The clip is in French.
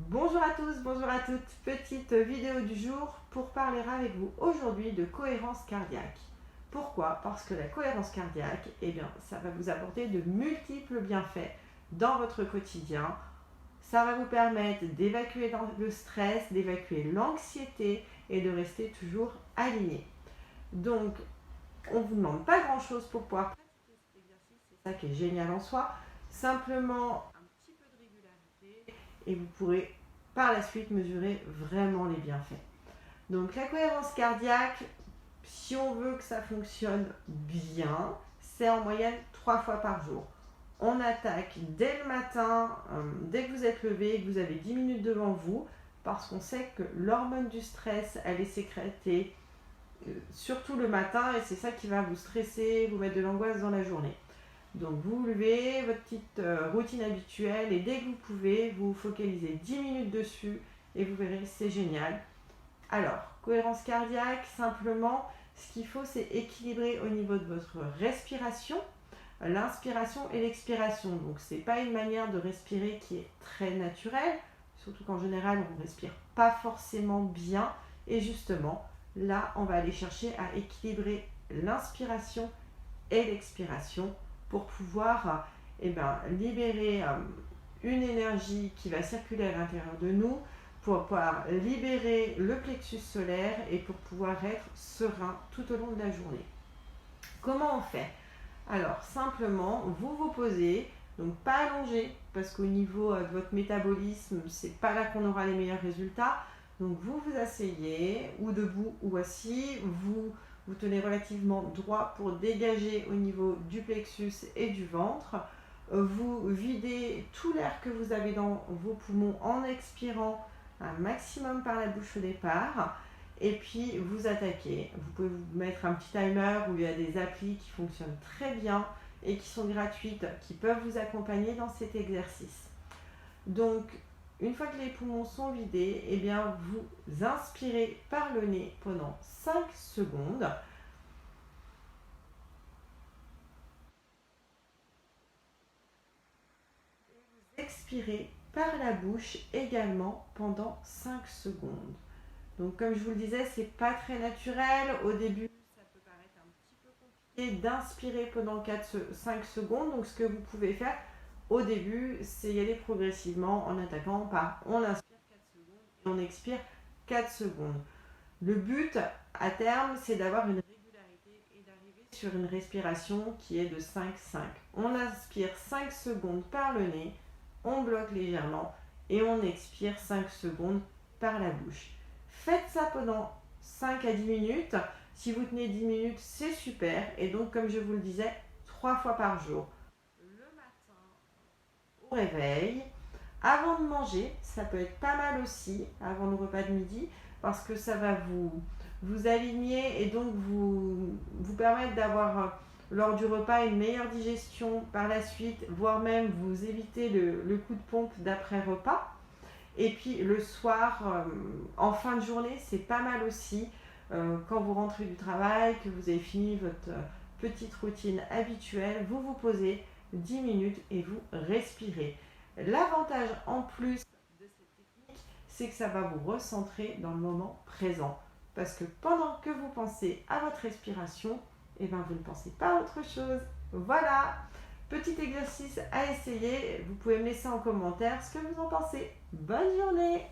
Bonjour à tous, bonjour à toutes. Petite vidéo du jour pour parler avec vous aujourd'hui de cohérence cardiaque. Pourquoi? Parce que la cohérence cardiaque, ça va vous apporter de multiples bienfaits dans votre quotidien. Ça va vous permettre d'évacuer le stress, d'évacuer l'anxiété et de rester toujours aligné. Donc, on ne vous demande pas grand-chose pour pouvoir pratiquer cet exercice, c'est ça qui est génial en soi. Simplement un petit peu de régularité et vous pourrez par la suite mesurer vraiment les bienfaits. Donc la cohérence cardiaque, si on veut que ça fonctionne bien, c'est en moyenne 3 fois par jour. On attaque dès le matin, dès que vous êtes levé et que vous avez 10 minutes devant vous, parce qu'on sait que l'hormone du stress, elle est sécrétée surtout le matin et c'est ça qui va vous stresser, vous mettre de l'angoisse dans la journée. Donc vous vous levez, votre petite routine habituelle et dès que vous pouvez, vous vous focalisez 10 minutes dessus et vous verrez, c'est génial. Alors, cohérence cardiaque, simplement, ce qu'il faut, c'est équilibrer au niveau de votre respiration, l'inspiration et l'expiration. Donc c'est pas une manière de respirer qui est très naturelle, surtout qu'en général, on ne respire pas forcément bien. Et justement, là, on va aller chercher à équilibrer l'inspiration et l'expiration pour pouvoir libérer une énergie qui va circuler à l'intérieur de nous, pour pouvoir libérer le plexus solaire et pour pouvoir être serein tout au long de la journée. Comment on fait? Alors simplement, vous vous posez, donc pas allongé, parce qu'au niveau de votre métabolisme, c'est pas là qu'on aura les meilleurs résultats. Donc vous vous asseyez, ou debout ou assis, vous tenez relativement droit pour dégager au niveau du plexus et du ventre. Vous videz tout l'air que vous avez dans vos poumons en expirant un maximum par la bouche au départ. Et puis vous attaquez. Vous pouvez vous mettre un petit timer où il y a des applis qui fonctionnent très bien et qui sont gratuites, qui peuvent vous accompagner dans cet exercice. Donc, une fois que les poumons sont vidés, vous inspirez par le nez pendant 5 secondes. Et vous expirez par la bouche également pendant 5 secondes. Donc comme je vous le disais, c'est pas très naturel. Au début, ça peut paraître un petit peu compliqué d'inspirer pendant 5 secondes. Donc ce que vous pouvez faire au début, c'est y aller progressivement en attaquant par on inspire 4 secondes et on expire 4 secondes. Le but à terme, c'est d'avoir une régularité et d'arriver sur une respiration qui est de 5-5. On inspire 5 secondes par le nez, on bloque légèrement et on expire 5 secondes par la bouche. Faites ça pendant 5 à 10 minutes. Si vous tenez 10 minutes, c'est super. Et donc, comme je vous le disais, 3 fois par jour. Le matin, au réveil. Avant de manger, ça peut être pas mal aussi, avant le repas de midi, parce que ça va vous aligner et donc vous permettre d'avoir lors du repas une meilleure digestion par la suite, voire même vous éviter le coup de pompe d'après repas. Et puis le soir, en fin de journée, c'est pas mal aussi. Quand vous rentrez du travail, que vous avez fini votre petite routine habituelle, vous vous posez 10 minutes et vous respirez. L'avantage en plus de cette technique, c'est que ça va vous recentrer dans le moment présent. Parce que pendant que vous pensez à votre respiration, vous ne pensez pas à autre chose. Voilà! Petit exercice à essayer, vous pouvez me laisser en commentaire ce que vous en pensez. Bonne journée!